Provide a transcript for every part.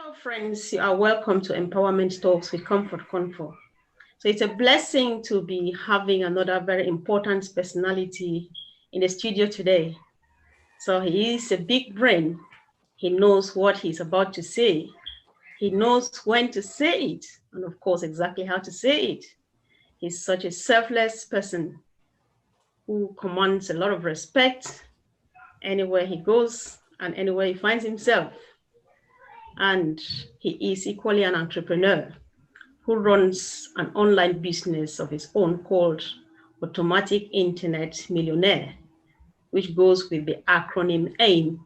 Hello, friends. You are welcome to Empowerment Talks with Comfort Confor. So it's a blessing to be having another very important personality in the studio today. So he is a big brain. He knows what he's about to say. He knows when to say it, and of course, exactly how to say it. He's such a selfless person who commands a lot of respect anywhere he goes and anywhere he finds himself. And he is equally an entrepreneur who runs an online business of his own called Automatic Internet Millionaire, which goes with the acronym AIM.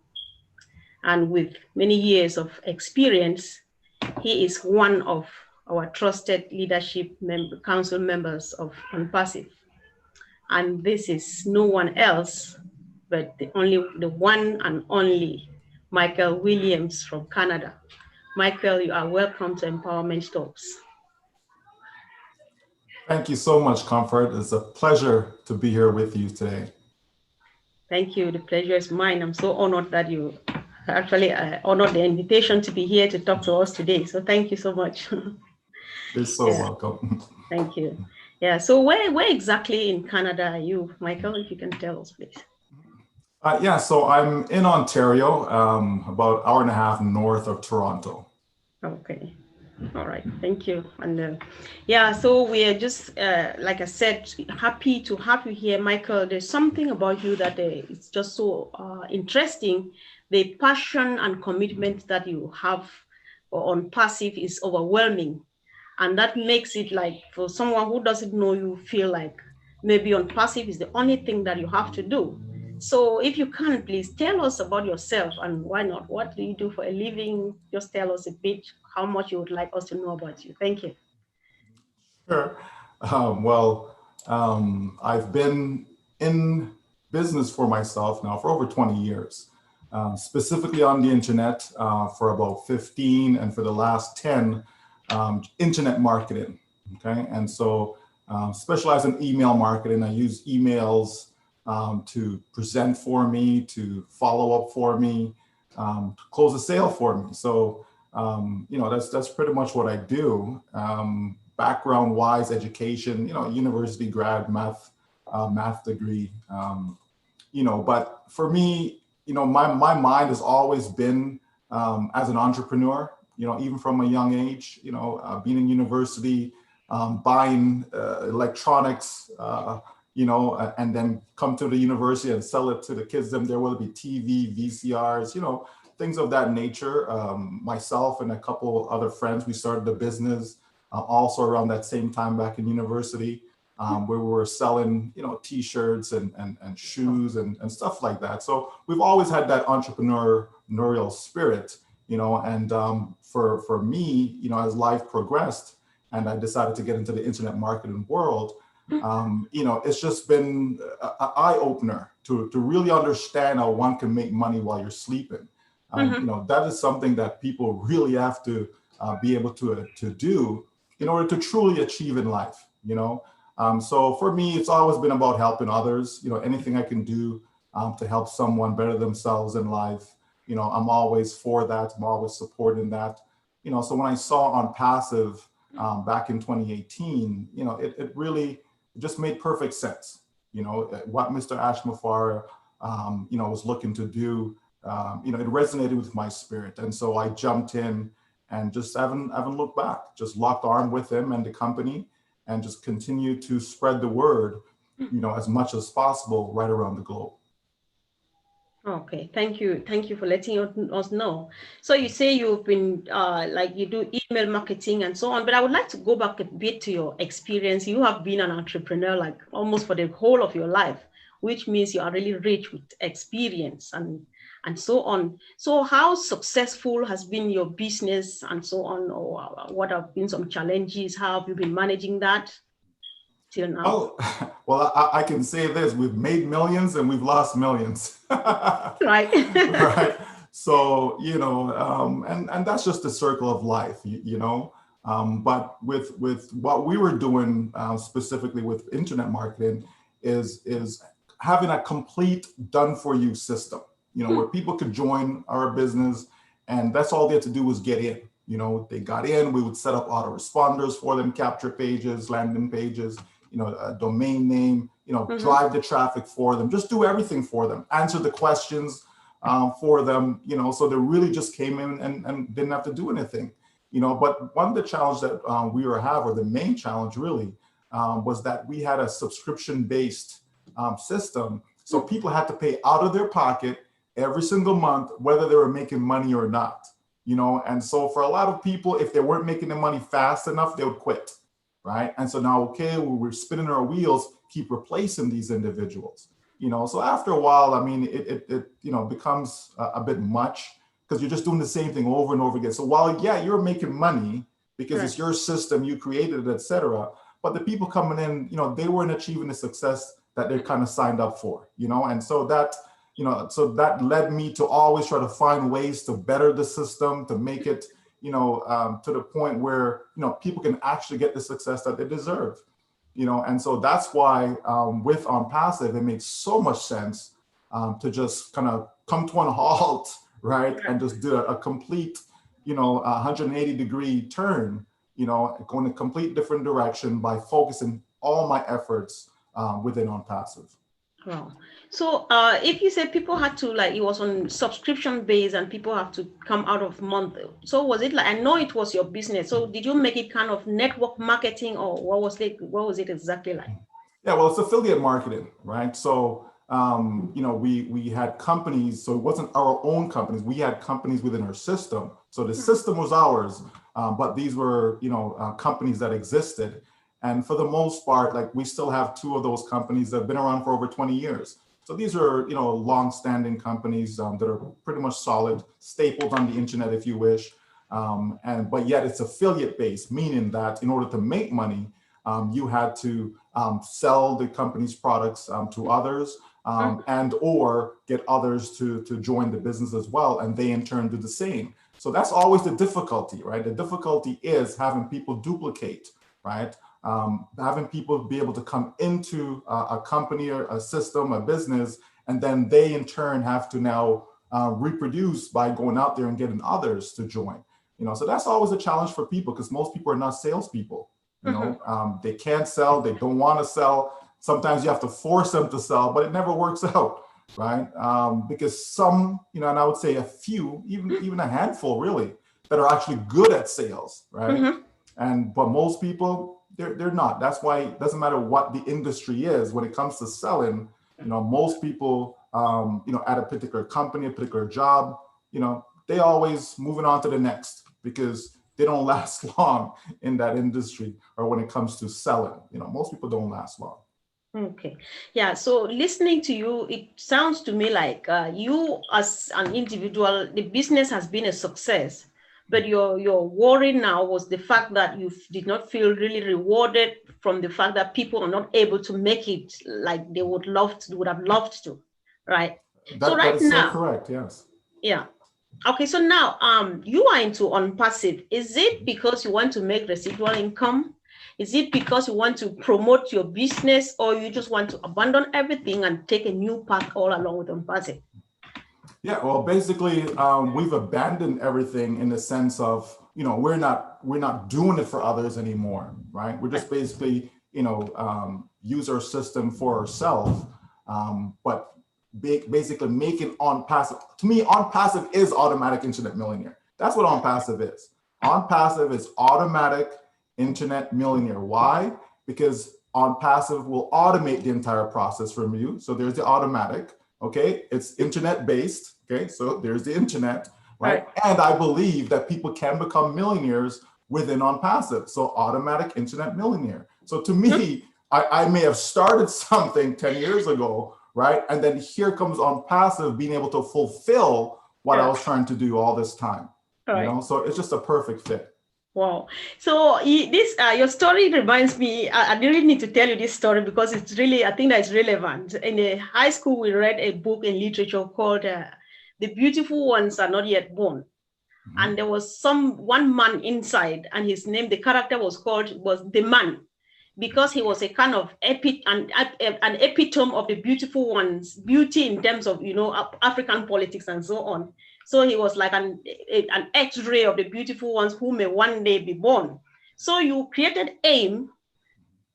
And with many years of experience, he is one of our trusted leadership council members of ONPASSIVE. And this is no one else but the one and only Michael Williams from Canada. Michael, you are welcome to Empowerment Talks. Thank you so much, Comfort. It's a pleasure to be here with you today. Thank you. The pleasure is mine. I'm so honored that you actually honored the invitation to be here to talk to us today. So thank you so much. You're so welcome. Thank you. Yeah. So where exactly in Canada are you, Michael? If you can tell us, please. Yeah. So I'm in Ontario, about an hour and a half north of Toronto. Okay. All right, thank you. And yeah, so we are just, like I said, happy to have you here, Michael. There's something about you that it's just so interesting. The passion and commitment that you have on Passive is overwhelming. And that makes it like, for someone who doesn't know you, feel like maybe on Passive is the only thing that you have to do. So if you can, please tell us about yourself, and why not? What do you do for a living? Just tell us a bit how much you would like us to know about you. Thank you. Sure. I've been in business for myself now for over 20 years, specifically on the internet for about 15, and for the last 10, internet marketing. Okay. And so specialize in email marketing. I use emails to present for me, to follow up for me, to close a sale for me. So, that's pretty much what I do. Background wise, education, university grad, math degree, but for me, my mind has always been as an entrepreneur, even from a young age, being in university, buying electronics, and then come to the university and sell it to the kids. Then there will be TV, VCRs, things of that nature. Myself and a couple other friends, we started a business also around that same time back in university, where we were selling, T-shirts and shoes and stuff like that. So we've always had that entrepreneurial spirit, and for me, as life progressed and I decided to get into the internet marketing world, it's just been an eye-opener to really understand how one can make money while you're sleeping. That is something that people really have to be able to do in order to truly achieve in life, So for me, it's always been about helping others, anything I can do to help someone better themselves in life. I'm always for that. I'm always supporting that. So when I saw ONPASSIVE back in 2018, it really just made perfect sense. What Mr. Ashmafar, was looking to do, it resonated with my spirit. And so I jumped in and just haven't looked back, just locked arm with him and the company and just continue to spread the word, as much as possible right around the globe. Okay, thank you. Thank you for letting us know. So you say you've been you do email marketing and so on, but I would like to go back a bit to your experience. You have been an entrepreneur like almost for the whole of your life, which means you are really rich with experience and so on. So how successful has been your business and so on, or what have been some challenges? How have you been managing that till now? Oh, well, I can say this: we've made millions and we've lost millions. Right. Right. So, and that's just the circle of life, but with what we were doing specifically with internet marketing is having a complete done for you system, where people could join our business And that's all they had to do was get in. You know, they got in, we would set up autoresponders for them, capture pages, landing pages, you know, a domain name, you know, drive the traffic for them, just do everything for them, answer the questions for them, you know, so they really just came in and didn't have to do anything, you know. But one of the challenges that we were having, or the main challenge really, was that we had a subscription-based system. So people had to pay out of their pocket every single month, whether they were making money or not, you know. And so for a lot of people, if they weren't making the money fast enough, they would quit, right? And so now, okay, we're spinning our wheels, keep replacing these individuals, you know. So after a while, I mean, it you know, becomes a bit much, because you're just doing the same thing over and over again. So while, yeah, you're making money because it's your system, you created it, et cetera, but the people coming in, you know, they weren't achieving the success that they kind of signed up for, you know. And so that, you know, so that led me to always try to find ways to better the system, to make it, you know, to the point where, you know, people can actually get the success that they deserve, you know. And so that's why with ONPASSIVE, it makes so much sense to just kind of come to an halt, right? And just do a complete, you know, 180-degree turn, you know, going a complete different direction by focusing all my efforts within ONPASSIVE. Wow. So if you said people had to, like, it was on subscription base and people have to come out of month, so was it like, I know it was your business, so did you make it kind of network marketing, or what was it exactly like? Yeah, well, it's affiliate marketing, right? So you know, we had companies, so it wasn't our own companies, we had companies within our system. So the system was ours, but these were, you know, companies that existed. And for the most part, like, we still have 2 of those companies that have been around for over 20 years. So these are, you know, long-standing companies that are pretty much solid, staples on the internet, if you wish. But yet it's affiliate-based, meaning that in order to make money, you had to sell the company's products to others, and or get others to join the business as well, and they in turn do the same. So that's always the difficulty, right? The difficulty is having people duplicate, right? Having people be able to come into a company or a system, a business, and then they in turn have to now reproduce by going out there and getting others to join. You know, so that's always a challenge for people, because most people are not salespeople. You know, they can't sell, they don't want to sell. Sometimes you have to force them to sell, but it never works out, right? Because some, you know, and I would say a few, even a handful really, that are actually good at sales, right? But most people, they're not. That's why it doesn't matter what the industry is when it comes to selling. You know, most people, you know, at a particular company, a particular job, you know, they always moving on to the next, because they don't last long in that industry, or when it comes to selling. You know, most people don't last long. Okay. Yeah. So listening to you, it sounds to me like you as an individual, the business has been a success, but your worry now was the fact that you did not feel really rewarded from the fact that people are not able to make it like they would have loved to, right? That is so correct. Yes. Yeah. Okay. So now, you are into ONPASSIVE. Is it because you want to make residual income? Is it because you want to promote your business, or you just want to abandon everything and take a new path all along with ONPASSIVE? Yeah, well, basically, we've abandoned everything in the sense of, you know, we're not doing it for others anymore, right? We're just basically, you know, use our system for ourselves, but basically making ONPASSIVE. To me, ONPASSIVE is automatic internet millionaire. That's what ONPASSIVE is. ONPASSIVE is automatic internet millionaire. Why? Because ONPASSIVE will automate the entire process from you. So there's the automatic. Okay, it's internet based. Okay, so there's the internet, right? And I believe that people can become millionaires within ONPASSIVE. So automatic internet millionaire. So to me, I may have started something 10 years ago, right? And then here comes ONPASSIVE being able to fulfill what I was trying to do all this time. You know, so it's just a perfect fit. Wow. So this your story reminds me, I really need to tell you this story because it's really, I think that it's relevant. In the high school, we read a book in literature called The Beautiful Ones Are Not Yet Born. And there was one man inside, and his name, the character was the man, because he was a kind of an epitome of the beautiful ones, beauty in terms of, you know, African politics and so on. So he was like an X-ray of the beautiful ones who may one day be born. So you created AIM,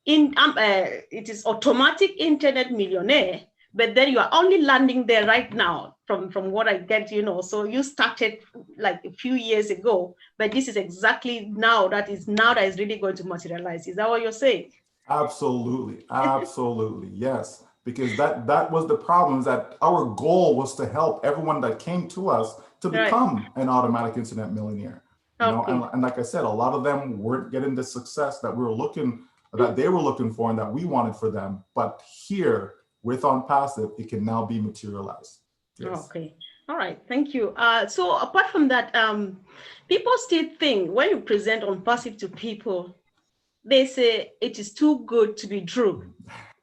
it is automatic internet millionaire, but then you are only landing there right now from what I get, so you started like a few years ago, but this is exactly now that is really going to materialize. Is that what you're saying? Absolutely, absolutely, yes. Because that was the problem, is that our goal was to help everyone that came to us to become an automatic internet millionaire. And like I said, a lot of them weren't getting the success that they were looking for and that we wanted for them. But here with ONPASSIVE, it can now be materialized. Yes. Okay. All right. Thank you. So apart from that, people still think when you present ONPASSIVE to people, they say it is too good to be true,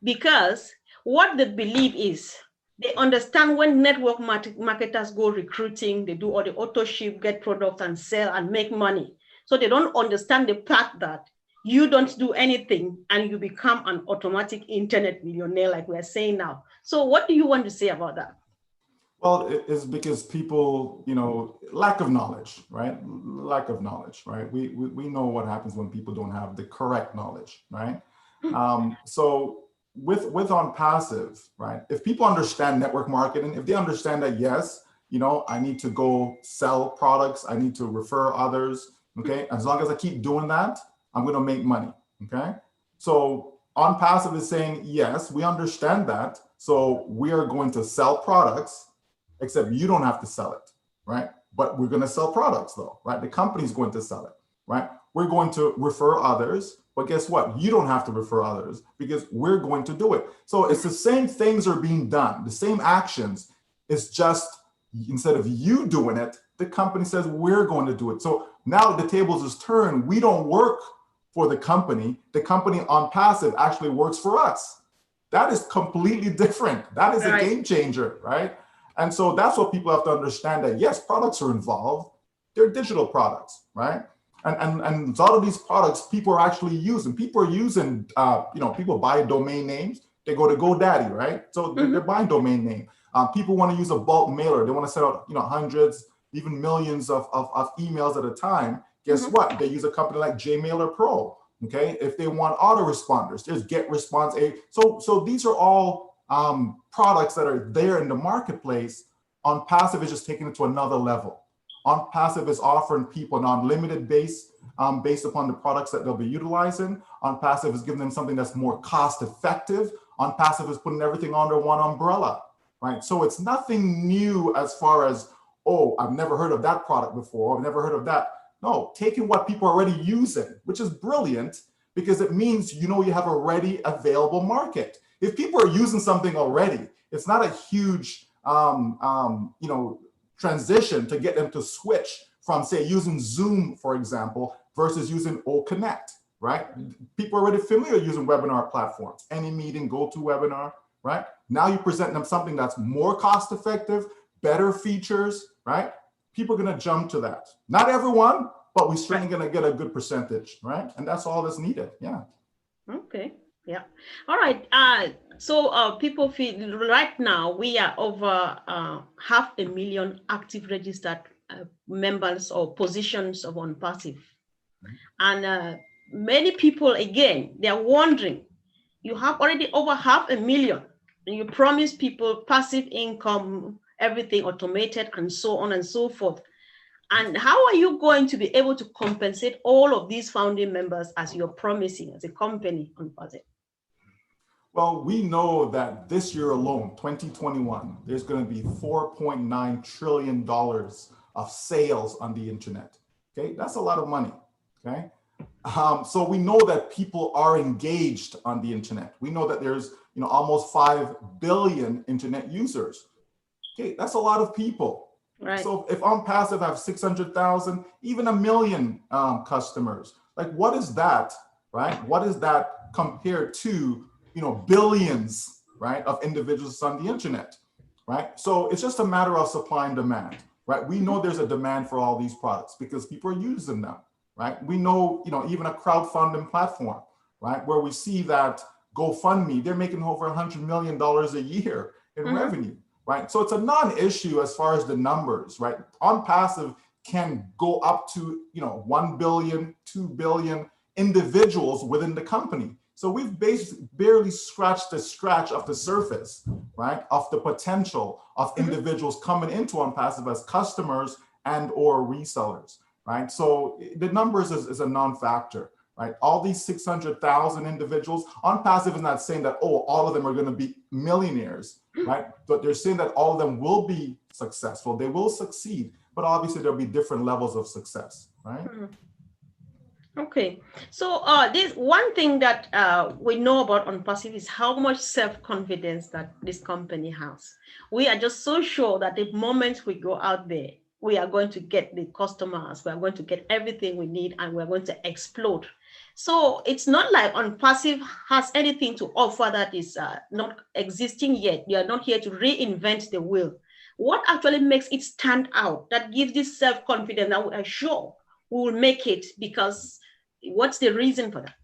because what they believe is they understand when network marketers go recruiting, they do all the auto ship, get products and sell and make money. So they don't understand the part that you don't do anything and you become an automatic internet millionaire, like we're saying now. So what do you want to say about that? Well, it's because people, lack of knowledge, right? Lack of knowledge, right? We know what happens when people don't have the correct knowledge, right? So with ONPASSIVE, right? If people understand network marketing, if they understand that, yes, I need to go sell products, I need to refer others, okay? As long as I keep doing that, I'm going to make money, okay? So ONPASSIVE is saying, yes, we understand that. So we are going to sell products, except you don't have to sell it, right? But we're going to sell products though, right? The company's going to sell it, right? We're going to refer others, but guess what? You don't have to refer others because we're going to do it. So it's the same things are being done, the same actions. It's just instead of you doing it, the company says we're going to do it. So now the tables is turned. We don't work for the company. The company ONPASSIVE actually works for us. That is completely different. That is a game changer, right? And so that's what people have to understand, that yes, products are involved. They're digital products, right? And a lot of these products people are actually using. People are using, people buy domain names. They go to GoDaddy, right? So they're buying domain name. People want to use a bulk mailer. They want to send out, hundreds, even millions of emails at a time. Guess what? They use a company like JMailer Pro. Okay, if they want autoresponders, there's GetResponse. So these are all products that are there in the marketplace. ONPASSIVE is just taking it to another level. ONPASSIVE is offering people an unlimited base based upon the products that they'll be utilizing. ONPASSIVE is giving them something that's more cost effective. ONPASSIVE is putting everything under one umbrella, right? So it's nothing new as far as, oh, I've never heard of that product before. I've never heard of that. No, taking what people are already using, which is brilliant because it means, you have a ready available market. If people are using something already, it's not a huge, transition to get them to switch from, say, using Zoom, for example, versus using OConnect, right? People are already familiar using webinar platforms, AnyMeeting, GoToWebinar, right? Now you present them something that's more cost effective, better features, right? People are going to jump to that. Not everyone, but we're certainly going to get a good percentage, right? And that's all that's needed. Yeah. Okay. Yeah. All right. So people feel right now we are over 500,000 active registered members or positions of ONPASSIVE. And many people, again, they're wondering, you have already over 500,000 and you promise people passive income, everything automated and so on and so forth. And how are you going to be able to compensate all of these founding members as you're promising as a company ONPASSIVE? Well, we know that this year alone, 2021, there's going to be $4.9 trillion of sales on the internet. Okay, that's a lot of money. Okay, so we know that people are engaged on the internet. We know that there's almost 5 billion internet users. Okay, that's a lot of people. Right. So if ONPASSIVE have 600,000, even 1 million customers, like what is that, right? What is that compared to billions, right, of individuals on the internet, right? So it's just a matter of supply and demand, right? We know there's a demand for all these products because people are using them, right? We know, even a crowdfunding platform, right, where we see that GoFundMe, they're making over $100 million a year in revenue, right? So it's a non-issue as far as the numbers, right? ONPASSIVE can go up to 1 billion, 2 billion individuals within the company. So we've basically barely scratched the scratch of the surface, right, of the potential of individuals coming into ONPASSIVE as customers and or resellers, right? So the numbers is a non-factor, right? All these 600,000 individuals, ONPASSIVE is not saying that, oh, all of them are going to be millionaires, right? But they're saying that all of them will be successful. They will succeed, but obviously there'll be different levels of success, right? Okay, so this one thing that we know about ONPASSIVE is how much self-confidence that this company has. We are just so sure that the moment we go out there, we are going to get the customers, we are going to get everything we need, and we're going to explode. So it's not like ONPASSIVE has anything to offer that is not existing yet. You are not here to reinvent the wheel. What actually makes it stand out, that gives this self-confidence that we are sure we will make it? Because what's the reason for that?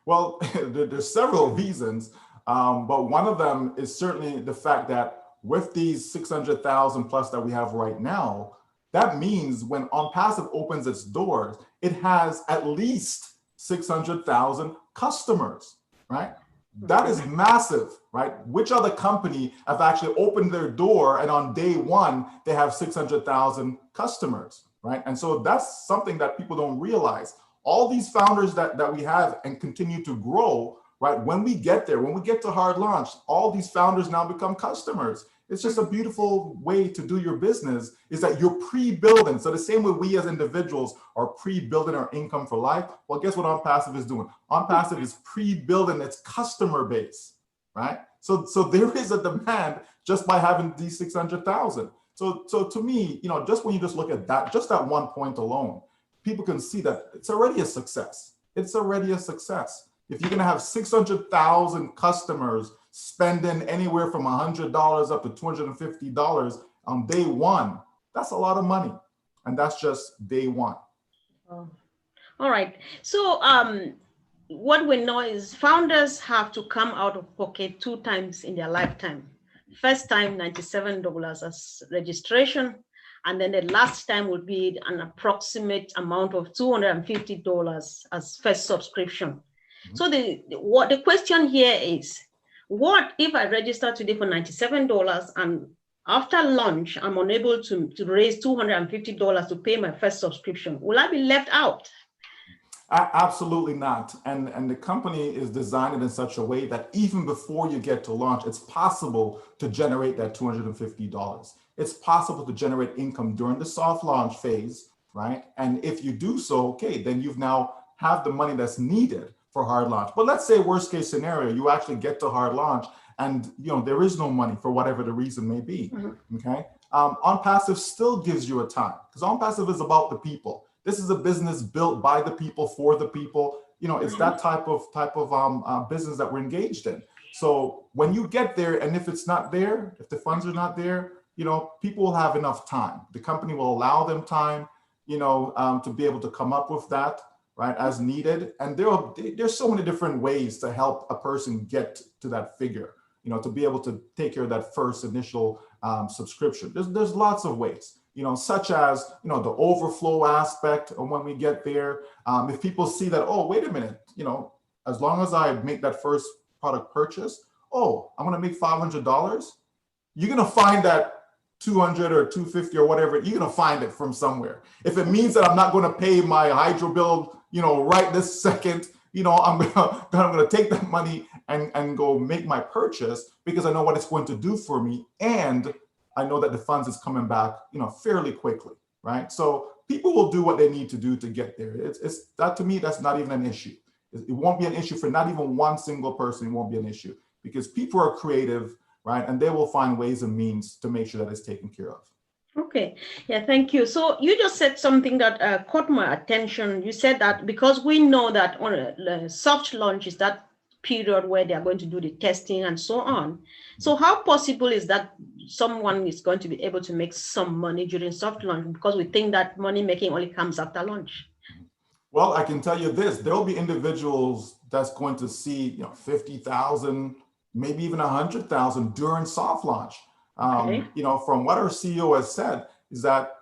Well, there's several reasons, but one of them is certainly the fact that with these 600,000 plus that we have right now, that means when ONPASSIVE opens its doors, it has at least 600,000 customers, right? That is massive, right? Which other company have actually opened their door and on day one, they have 600,000 customers, right? And so that's something that people don't realize. All these founders that we have and continue to grow, right? When we get there, when we get to hard launch, all these founders now become customers. It's just a beautiful way to do your business, is that you're pre-building. So the same way we as individuals are pre-building our income for life, well, guess what ONPASSIVE is doing? ONPASSIVE is pre-building its customer base, right? So there is a demand just by having these 600,000. So to me, just when you just look at that, just that one point alone, people can see that it's already a success. It's already a success. If you're going to have 600,000 customers spending anywhere from $100 up to $250 on day one, that's a lot of money. And that's just day one. Oh. All right. So what we know is founders have to come out of pocket 2 times in their lifetime. First time, $97 as registration. And then the last time would be an approximate amount of $250 as first subscription. So the question here is, what if I register today for $97 and after launch, I'm unable to raise $250 to pay my first subscription? Will I be left out? Absolutely not. And the company is designed in such a way that even before you get to launch, it's possible to generate that $250. It's possible to generate income during the soft launch phase, right? And if you do so, okay, then you've now have the money that's needed for hard launch. But let's say worst case scenario, you actually get to hard launch and there is no money for whatever the reason may be, okay? ONPASSIVE still gives you a time, because ONPASSIVE is about the people. This is a business built by the people for the people. It's that type of business that we're engaged in. So when you get there, and if it's not there, if the funds are not there, people will have enough time. The company will allow them time, to be able to come up with that, right, as needed. And there's so many different ways to help a person get to that figure, to be able to take care of that first initial subscription. There's lots of ways. Such as, the overflow aspect of when we get there. If people see that, oh, wait a minute, as long as I make that first product purchase, oh, I'm going to make $500. You're going to find that 200 or 250 or whatever, you're going to find it from somewhere. If it means that I'm not going to pay my hydro bill, right this second, I'm going to take that money and go make my purchase because I know what it's going to do for me. And I know that the funds is coming back, fairly quickly, right? So people will do what they need to do to get there. It's that, to me, that's not even an issue. It won't be an issue for not even one single person. It won't be an issue because people are creative, right? And they will find ways and means to make sure that it's taken care of. Okay, yeah, thank you. So you just said something that caught my attention. You said that because we know that on a soft launch is that period where they are going to do the testing and so on. So how possible is that someone is going to be able to make some money during soft launch, because we think that money making only comes after launch? Well, I can tell you this, there'll be individuals that's going to see 50,000, maybe even 100,000 during soft launch. Okay. From what our CEO has said is that,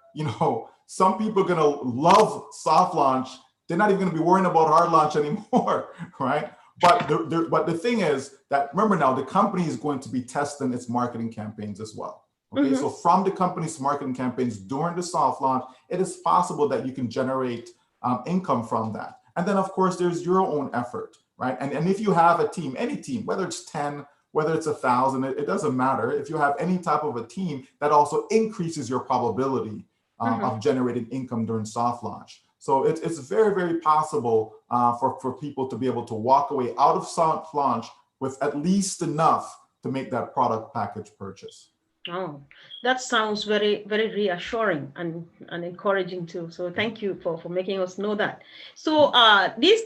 some people are going to love soft launch. They're not even going to be worrying about hard launch anymore, right? But the thing is that, remember now, the company is going to be testing its marketing campaigns as well. Okay, so from the company's marketing campaigns during the soft launch, it is possible that you can generate income from that. And then, of course, there's your own effort, right? And if you have a team, any team, whether it's 10, whether it's 1,000, it doesn't matter. If you have any type of a team, that also increases your probability of generating income during soft launch. So it's very, very possible for people to be able to walk away out of soft launch with at least enough to make that product package purchase. Oh, that sounds very, very reassuring and encouraging too. So thank you for making us know that. So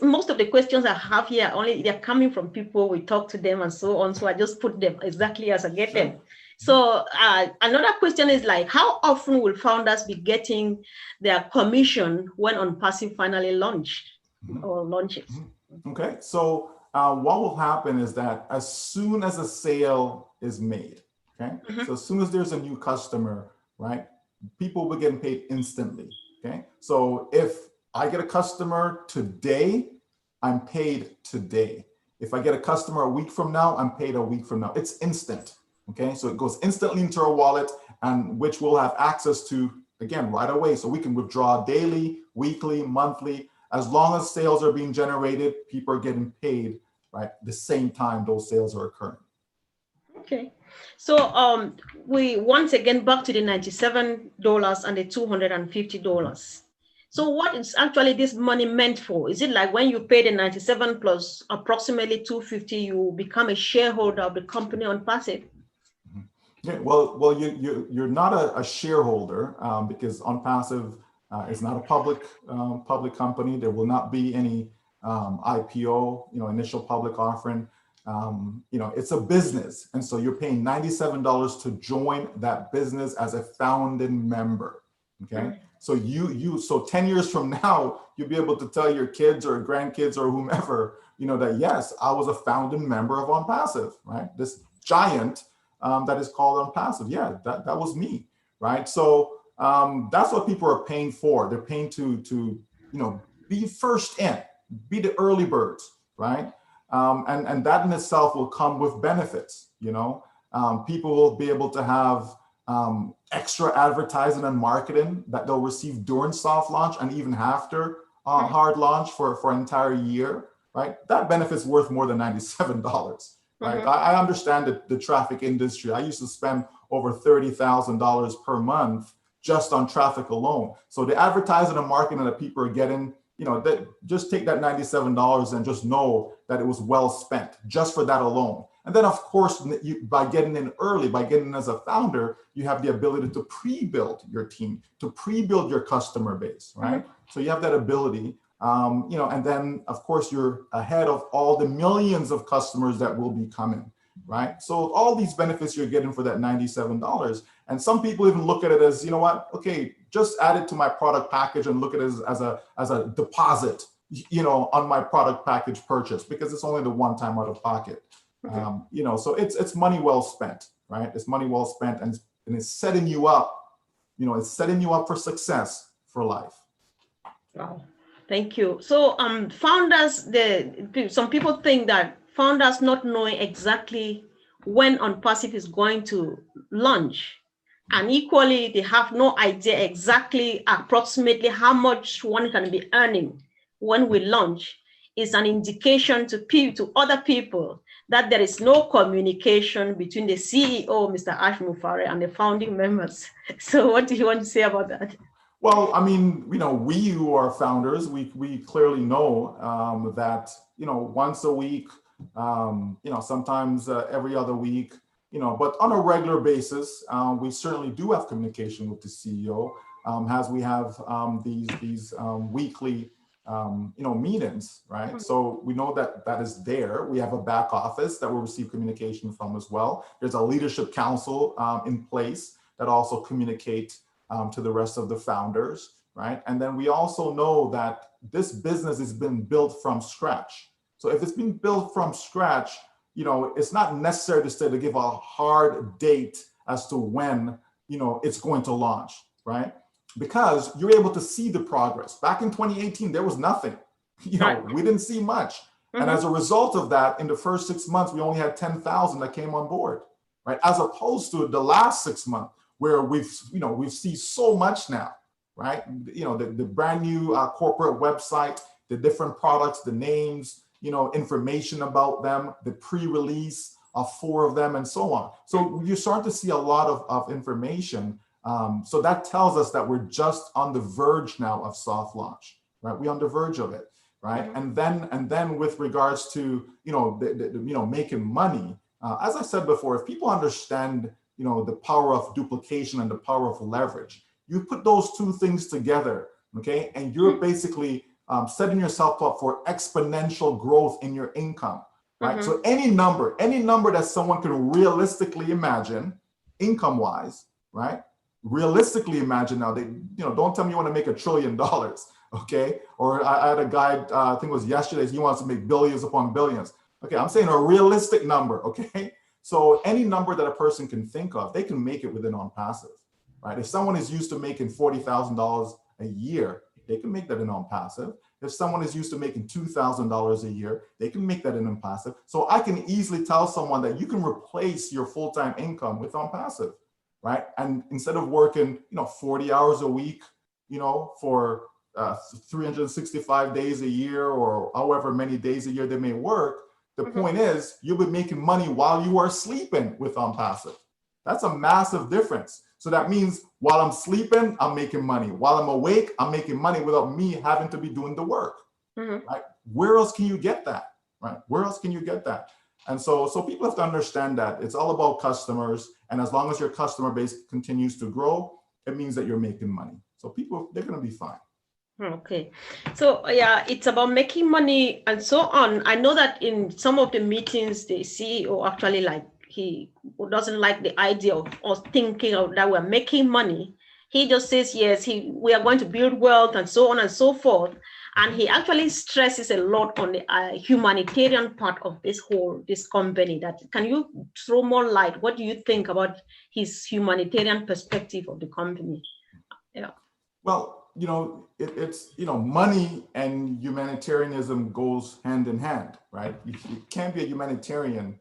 most of the questions I have here, they're coming from people, we talk to them and so on. So I just put them exactly as I get them. So another question is like, how often will founders be getting their commission when ONPASSIVE finally launches? Okay, so what will happen is that as soon as a sale is made, okay, so as soon as there's a new customer, right, people will be getting paid instantly. Okay, so if I get a customer today, I'm paid today. If I get a customer a week from now, I'm paid a week from now. It's instant. Okay, so it goes instantly into our wallet, and which we'll have access to, again, right away. So we can withdraw daily, weekly, monthly. As long as sales are being generated, people are getting paid, right, the same time those sales are occurring. Okay, so we once again back to the $97 and the $250. So what is actually this money meant for? Is it like when you pay the 97 plus approximately 250, you become a shareholder of the company ONPASSIVE? Yeah, well, you're not a shareholder because ONPASSIVE is not a public company. There will not be any IPO, initial public offering. It's a business, and so you're paying $97 to join that business as a founding member. Okay, so so 10 years from now, you'll be able to tell your kids or grandkids or whomever, that yes, I was a founding member of ONPASSIVE, right? This giant that is called ONPASSIVE. Yeah, that was me, right? So that's what people are paying for. They're paying to be first in, be the early birds, right? And that in itself will come with benefits. People will be able to have extra advertising and marketing that they'll receive during soft launch and even after hard launch for an entire year, right? That benefit's worth more than $97. Right? I understand the traffic industry. I used to spend over $30,000 per month just on traffic alone. So the advertising and marketing that people are getting, just take that $97 and just know that it was well spent just for that alone. And then, of course, by getting in early, by getting in as a founder, you have the ability to pre-build your team, to pre-build your customer base, right? So you have that ability. And then, of course, you're ahead of all the millions of customers that will be coming, right? So all these benefits you're getting for that $97. And some people even look at it as, okay, just add it to my product package and look at it as a deposit, on my product package purchase, because it's only the one time out of pocket. So it's money well spent, right? It's money well spent, and it's setting you up, it's setting you up for success for life. Wow. Thank you. So founders, some people think that founders not knowing exactly when ONPASSIVE is going to launch, and equally they have no idea exactly approximately how much one can be earning when we launch, is an indication to other people that there is no communication between the CEO, Mr. Ash Mufare, and the founding members. So what do you want to say about that? Well, I mean, we who are founders, we clearly know that, once a week, sometimes every other week, but on a regular basis, we certainly do have communication with the CEO as we have these weekly, meetings, right? So we know that is there. We have a back office that we'll receive communication from as well. There's a leadership council in place that also communicate to the rest of the founders, right? And then we also know that this business has been built from scratch. So if it's been built from scratch, it's not necessary to give a hard date as to when, it's going to launch, right? Because you're able to see the progress. Back in 2018, there was nothing. We didn't see much. And as a result of that, in the first 6 months, we only had 10,000 that came on board, right? As opposed to the last 6 months, where we've seen so much now, right? The brand new corporate website, the different products, the names, information about them, the pre-release of 4 of them, and so on. So you start to see a lot of information. So that tells us that we're just on the verge now of soft launch, right? We're on the verge of it. Right. And then with regards to, making money, as I said before, if people understand, the power of duplication and the power of leverage, you put those 2 things together. OK, and you're basically setting yourself up for exponential growth in your income. Right. So any number that someone can realistically imagine income wise. Right. Realistically imagine now, don't tell me you want to make $1 trillion. Okay, or I had a guy, I think it was yesterday, he wants to make billions upon billions. Okay, I'm saying a realistic number, okay? So any number that a person can think of, they can make it within ONPASSIVE, right? If someone is used to making $40,000 a year, they can make that in ONPASSIVE. If someone is used to making $2,000 a year, they can make that in ONPASSIVE. So I can easily tell someone that you can replace your full-time income with ONPASSIVE, right? And instead of working, 40 hours a week, for 365 days a year, or however many days a year they may work, the point is you'll be making money while you are sleeping with ONPASSIVE. That's a massive difference. So that means while I'm sleeping, I'm making money. While I'm awake, I'm making money without me having to be doing the work. Right? Where else can you get that? Right? Where else can you get that? And so people have to understand that it's all about customers. And as long as your customer base continues to grow, it means that you're making money. So people, they're going to be fine. Okay. So yeah, it's about making money and so on. I know that in some of the meetings, the CEO actually he doesn't like the idea of us thinking of that we're making money. He just says, yes, we are going to build wealth and so on and so forth. And he actually stresses a lot on the humanitarian part of this company. Can you throw more light? What do you think about his humanitarian perspective of the company? Yeah. Well, it's money and humanitarianism goes hand in hand, right? You can't be a humanitarian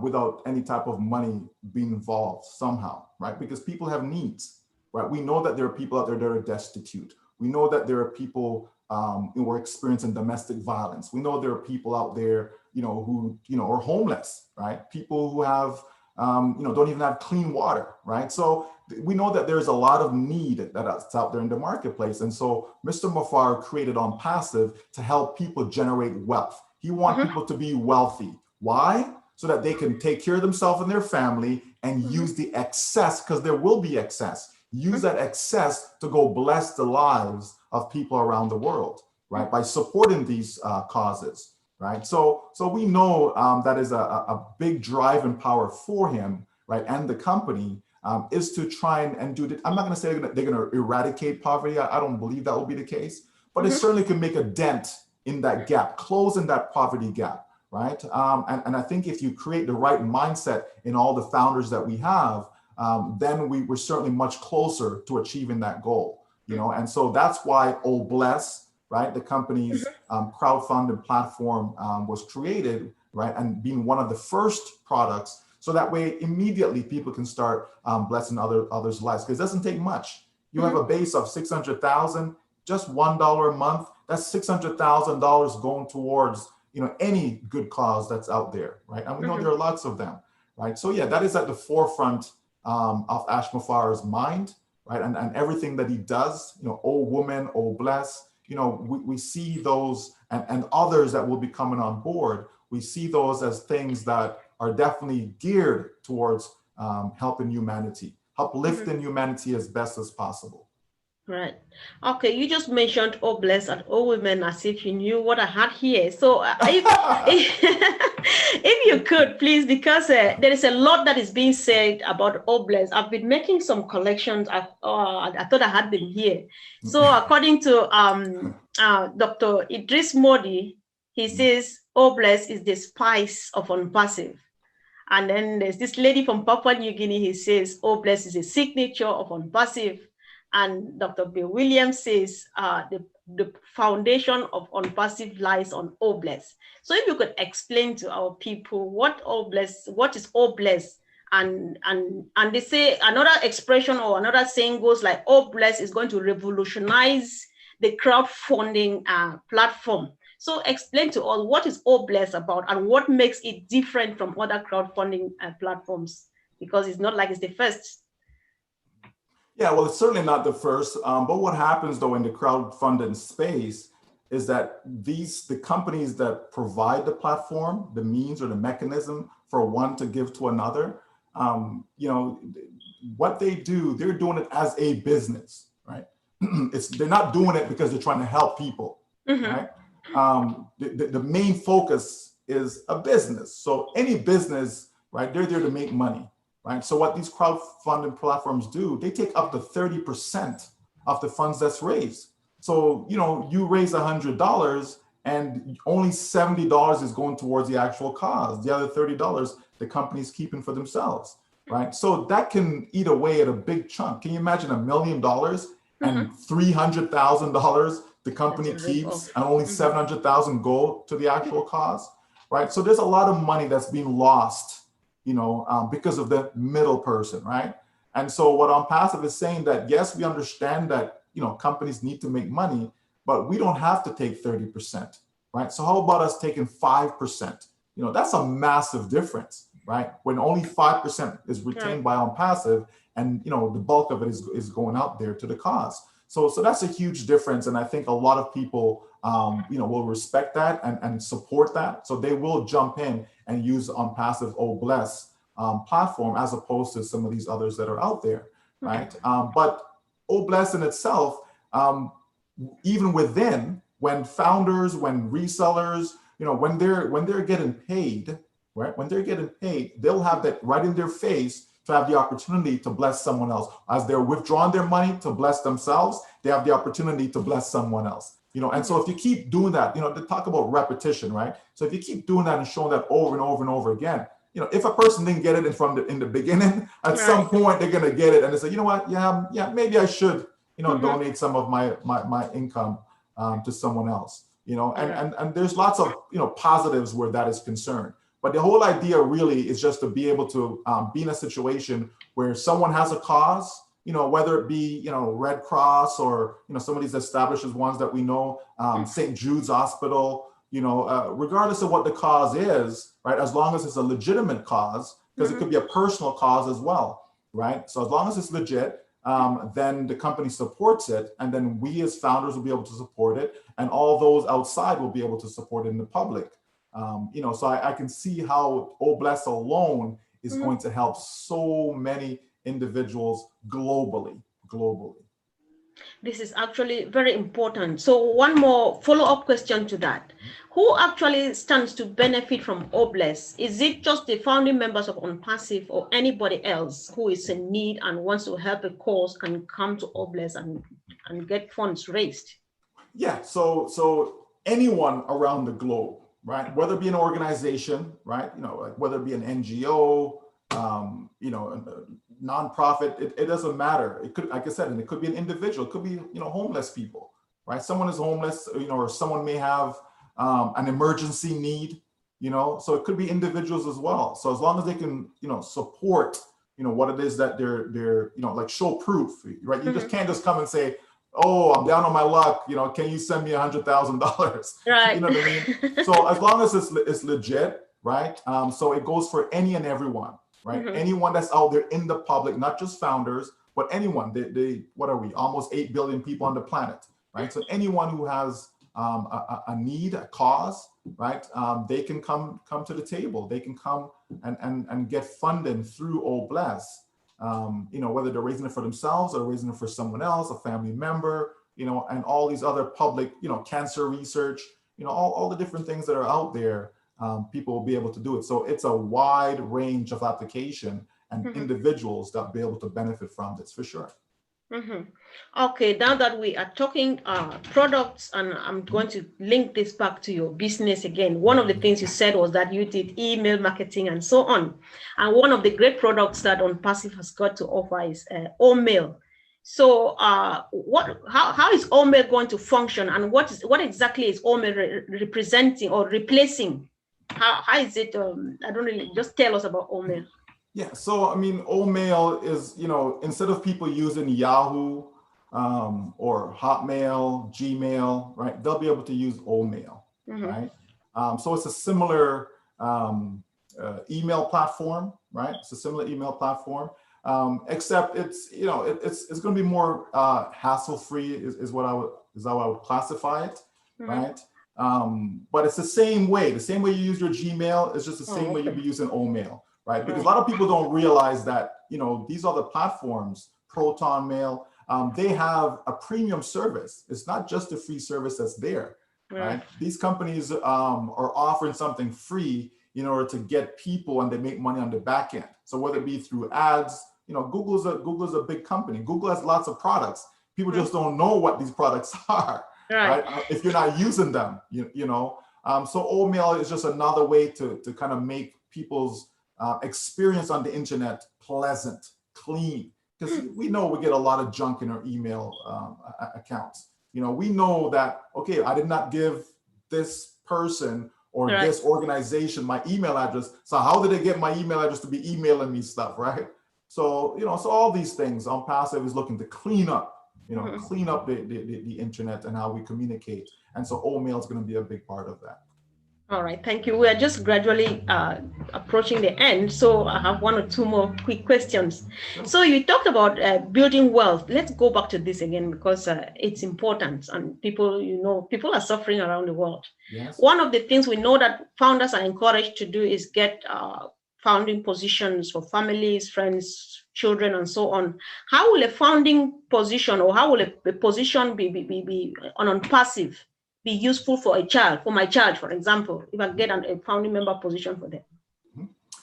without any type of money being involved somehow, right? Because people have needs, right? We know that there are people out there that are destitute. We know that there are people who are experiencing domestic violence. We know there are people out there, who, are homeless, right? People who have, don't even have clean water, right? So we know that there's a lot of need that's out there in the marketplace. And so Mr. Mufar created ONPASSIVE to help people generate wealth. He wants people to be wealthy. Why? So that they can take care of themselves and their family and use the excess, because there will be excess. Use that excess to go bless the lives of people around the world, right? By supporting these causes, right? So we know that is a big driving power for him, right? And the company is to try and do that. I'm not going to say they're going to eradicate poverty. I don't believe that will be the case, but it certainly can make a dent in that gap, closing that poverty gap, right? And I think if you create the right mindset in all the founders that we have, then we're certainly much closer to achieving that goal, and so that's why Oh Bless, right? The company's crowdfunding platform was created, right? And being one of the first products, so that way immediately people can start blessing others' lives, because it doesn't take much. You have a base of 600,000, just $1 a month. That's $600,000 going towards any good cause that's out there, right? And we know there are lots of them, right? So yeah, that is at the forefront of Ash Mufar's mind, right? And everything that he does, Oh Woman, Oh Bless, we see those and others that will be coming on board. We see those as things that are definitely geared towards helping humanity, uplifting humanity as best as possible. Right. Okay, you just mentioned Oh Bless and Oh Women as if you knew what I had here. So if you could, please, because there is a lot that is being said about Oh Bless. I've been making some collections. I thought I had them here. So according to Dr. Idris Modi, he says Oh Bless is the spice of ONPASSIVE. And then there's this lady from Papua New Guinea. He says, "Oh, bless is a signature of ONPASSIVE." And Dr. Bill Williams says, the foundation of ONPASSIVE lies on "Oh, bless." So if you could explain to our people what is "Oh, bless," and they say another expression or another saying goes like, "Oh, bless is going to revolutionize the crowdfunding platform." So explain to us what is OBLESS about and what makes it different from other crowdfunding platforms, because it's not like it's the first. Yeah, well, it's certainly not the first. But what happens though in the crowdfunding space is that the companies that provide the platform, the means or the mechanism for one to give to another, what they do, they're doing it as a business, right? They're not doing it because they're trying to help people, right? The main focus is a business. So any business, right, they're there to make money, right? So what these crowdfunding platforms do, they take up to 30% of the funds that's raised. So, you raise $100 and only $70 is going towards the actual cause. The other $30, the company's keeping for themselves, right? So that can eat away at a big chunk. Can you imagine $1 million and $300,000 the company keeps and only 700,000 go to the actual cause, right? So there's a lot of money that's being lost, because of the middle person, right? And so what ONPASSIVE is saying that, yes, we understand that, companies need to make money, but we don't have to take 30%, right? So how about us taking 5%? That's a massive difference, right? When only 5% is retained by ONPASSIVE and, the bulk of it is going out there to the cause. So that's a huge difference. And I think a lot of people, will respect that and support that. So they will jump in and use ONPASSIVE OBLESS platform as opposed to some of these others that are out there, right? But OBLESS in itself, even within, when founders, when resellers, when they're getting paid, right? When they're getting paid, they'll have that right in their face to have the opportunity to bless someone else. As they're withdrawing their money to bless themselves, they have the opportunity to bless someone else. And so if you keep doing that, they talk about repetition, right? So if you keep doing that and showing that over and over and over again, if a person didn't get it in the beginning, at some point they're gonna get it and they say, you know what, yeah, maybe I should, donate some of my income to someone else, and there's lots of positives where that is concerned. But the whole idea really is just to be able to be in a situation where someone has a cause, whether it be, Red Cross or, some of these established ones that we know, St. Jude's Hospital, regardless of what the cause is, right? As long as it's a legitimate cause, because it could be a personal cause as well, right? So as long as it's legit, then the company supports it. And then we as founders will be able to support it. And all those outside will be able to support it in the public. So I can see how OBLESS alone is going to help so many individuals globally. This is actually very important. So one more follow-up question to that. Who actually stands to benefit from OBLESS? Is it just the founding members of ONPASSIVE or anybody else who is in need and wants to help a cause can come to OBLESS and get funds raised? Yeah, so anyone around the globe, right? Whether it be an organization, right? Whether it be an NGO, a nonprofit, it doesn't matter. It could, like I said, and it could be an individual. It could be, homeless people, right? Someone is homeless, or someone may have an emergency need, so it could be individuals as well. So as long as they can, support, what it is that they're, like show proof, right? You just can't just come and say, oh, I'm down on my luck, can you send me $100,000? Right. You know what I mean? So as long as it's legit, right? So it goes for any and everyone, right? Anyone that's out there in the public, not just founders, but anyone. What are we? Almost 8 billion people on the planet, right? So anyone who has a need, a cause, right? They can come to the table. They can come and get funding through OBLESS. Whether they're raising it for themselves or raising it for someone else, a family member, and all these other public, cancer research, all the different things that are out there, people will be able to do it. So it's a wide range of application and individuals that will be able to benefit from this for sure. Mm-hmm. Okay, now that we are talking products, and I'm going to link this back to your business again. One of the things you said was that you did email marketing and so on. And one of the great products that OnPassive has got to offer is Allmail. So how is Allmail going to function, and what exactly is Allmail representing or replacing? How is it? I don't really, just tell us about Allmail. Yeah, so I mean, Allmail is, instead of people using Yahoo or Hotmail, Gmail, right? They'll be able to use Allmail, right? So it's a similar email platform, right? It's a similar email platform, except it's, it's going to be more hassle-free is how I would classify it, right? But it's the same way you use your Gmail. It's just the same way you'll be using Allmail. Right, because a lot of people don't realize that these other platforms, Proton Mail, they have a premium service. It's not just a free service that's there. Right, these companies are offering something free in order to get people, and they make money on the back end. So whether it be through ads, Google's a big company. Google has lots of products. People just don't know what these products are. Right, if you're not using them, So Allmail is just another way to kind of make people's experience on the internet pleasant, clean, because we know we get a lot of junk in our email accounts. We know that, okay, I did not give this person or this organization my email address, so how did they get my email address to be emailing me stuff, right? So so all these things OnPassive is looking to clean up, clean up the internet and how we communicate, and so Allmail is going to be a big part of that. All right, thank you. We are just gradually approaching the end, so I have one or two more quick questions. So you talked about building wealth. Let's go back to this again, because it's important, and people are suffering around the world. Yes. One of the things we know that founders are encouraged to do is get founding positions for families, friends, children, and so on. How will a founding position, or how will a position be on OnPassive be useful for a child, for my child, for example, if I get a founding member position for them?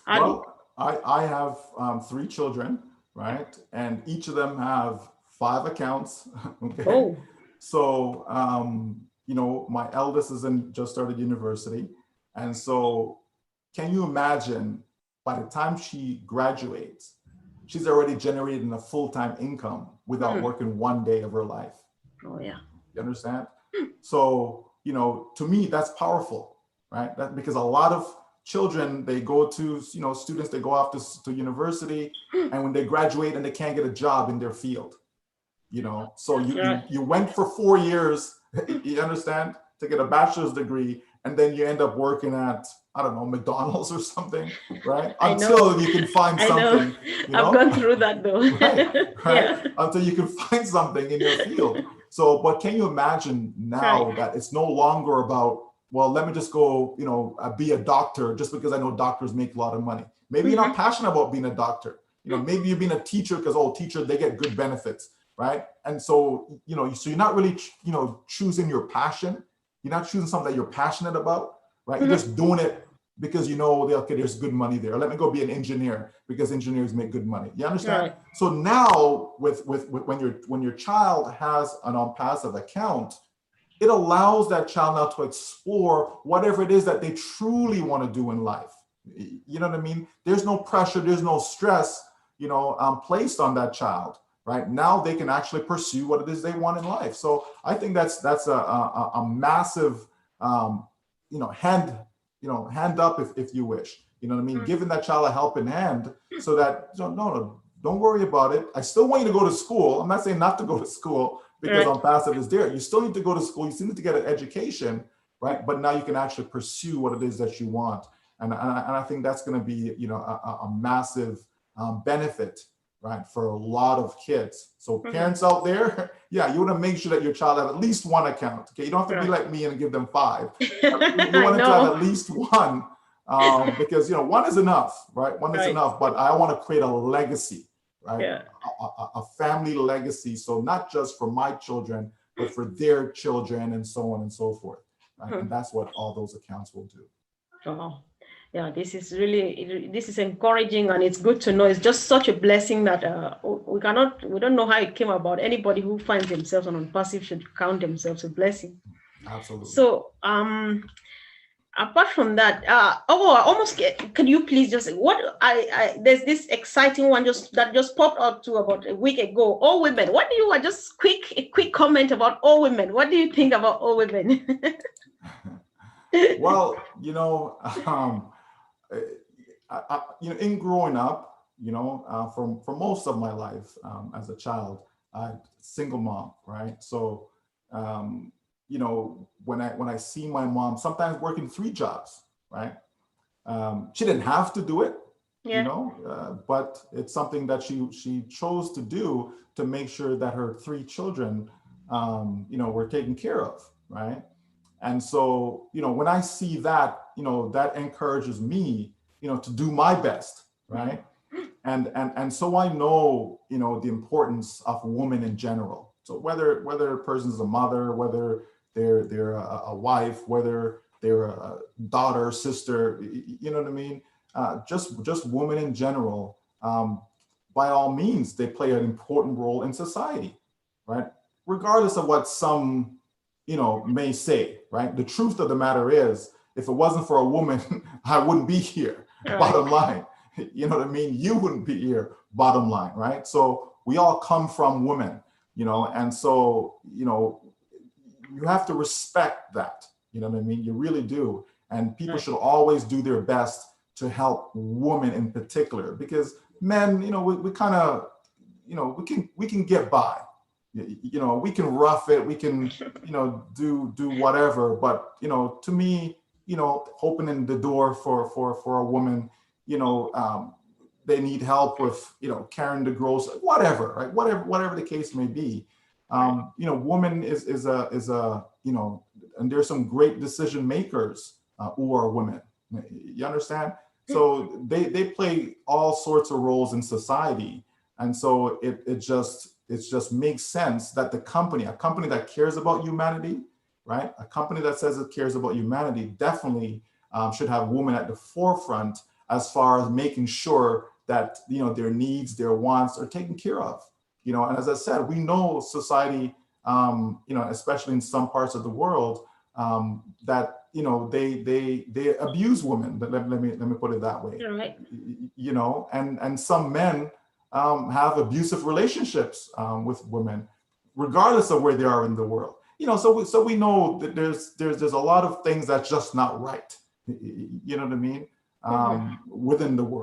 Well, I have 3 children, right? And each of them have 5 accounts. Okay. Oh. So, my eldest just started university. And so can you imagine, by the time she graduates, she's already generating a full-time income without working one day of her life. Oh, yeah. You understand? So, to me, that's powerful, right? Because a lot of children, they go to, students, they go off to university, and when they graduate and they can't get a job in their field, so you went for 4 years, you understand, to get a bachelor's degree, and then you end up working at, I don't know, McDonald's or something, right? Until you can find something. I've gone through that though. Right? Yeah. Until you can find something in your field. So, but can you imagine now that it's no longer about, well, let me just go, be a doctor just because I know doctors make a lot of money. Maybe you're not passionate about being a doctor. Maybe you're being a teacher because, teacher, they get good benefits, right? And so, so you're not really, choosing your passion. You're not choosing something that you're passionate about, right? You're just doing it because okay, there's good money there. Let me go be an engineer because engineers make good money. You understand? Right. So now, with when your child has an OnPassive account, it allows that child now to explore whatever it is that they truly want to do in life. You know what I mean? There's no pressure, there's no stress, placed on that child. Right now, they can actually pursue what it is they want in life. So I think that's a massive, hand up if you wish. You know what I mean? Giving that child a helping hand so that no, don't worry about it. I still want you to go to school. I'm not saying not to go to school because OnPassive is there. You still need to go to school. You still need to get an education, right? But now you can actually pursue what it is that you want, and I think that's going to be a massive benefit. Right, for a lot of kids. So parents out there, you want to make sure that your child have at least one account. Okay, you don't have to be like me and give them 5. You want to have at least one, because one is enough, right? One is enough. But I want to create a legacy, right? Yeah. A family legacy. So not just for my children, but for their children, and so on and so forth. Right? And that's what all those accounts will do. Oh. Yeah, this is really, this is encouraging, and it's good to know. It's just such a blessing that we don't know how it came about. Anybody who finds themselves on ONPASSIVE should count themselves a blessing. Absolutely. So, apart from that, I almost get, can you please just, there's this exciting one that just popped up to about a week ago. All women. What do you, just a quick comment about all women. What do you think about all women? Well, in growing up, for most of my life as a child, single mom, right? So, when I see my mom sometimes working 3 jobs, right? She didn't have to do it, Yeah. but it's something that she chose to do to make sure that her 3 children, were taken care of, right? And so, when I see that, that encourages me, to do my best, right? And so I know, the importance of women in general. So whether a person's a mother, whether they're a wife, whether they're a daughter, sister, you know what I mean? Just women in general, by all means, they play an important role in society, right? Regardless of what some, may say, right? The truth of the matter is, if it wasn't for a woman, I wouldn't be here. Right. Bottom line, you know what I mean? You wouldn't be here, bottom line, right? So we all come from women, and so, you have to respect that, you know what I mean? You really do. And people should always do their best to help women in particular, because men, we kind of, we can get by. We can rough it, we can, do whatever. But, to me, opening the door for a woman, they need help with, carrying the gross, whatever, right? Whatever the case may be. Woman is a, and there's some great decision makers who are women. You understand? So they play all sorts of roles in society. And so it just makes sense that a company that cares about humanity, right? A company that says it cares about humanity definitely should have women at the forefront as far as making sure that, their needs, their wants are taken care of. And as I said, we know society, especially in some parts of the world, that, they abuse women. Let me put it that way. Right. And some men have abusive relationships with women, regardless of where they are in the world. So we know that there's a lot of things that's just not right. You know what I mean? Within the world.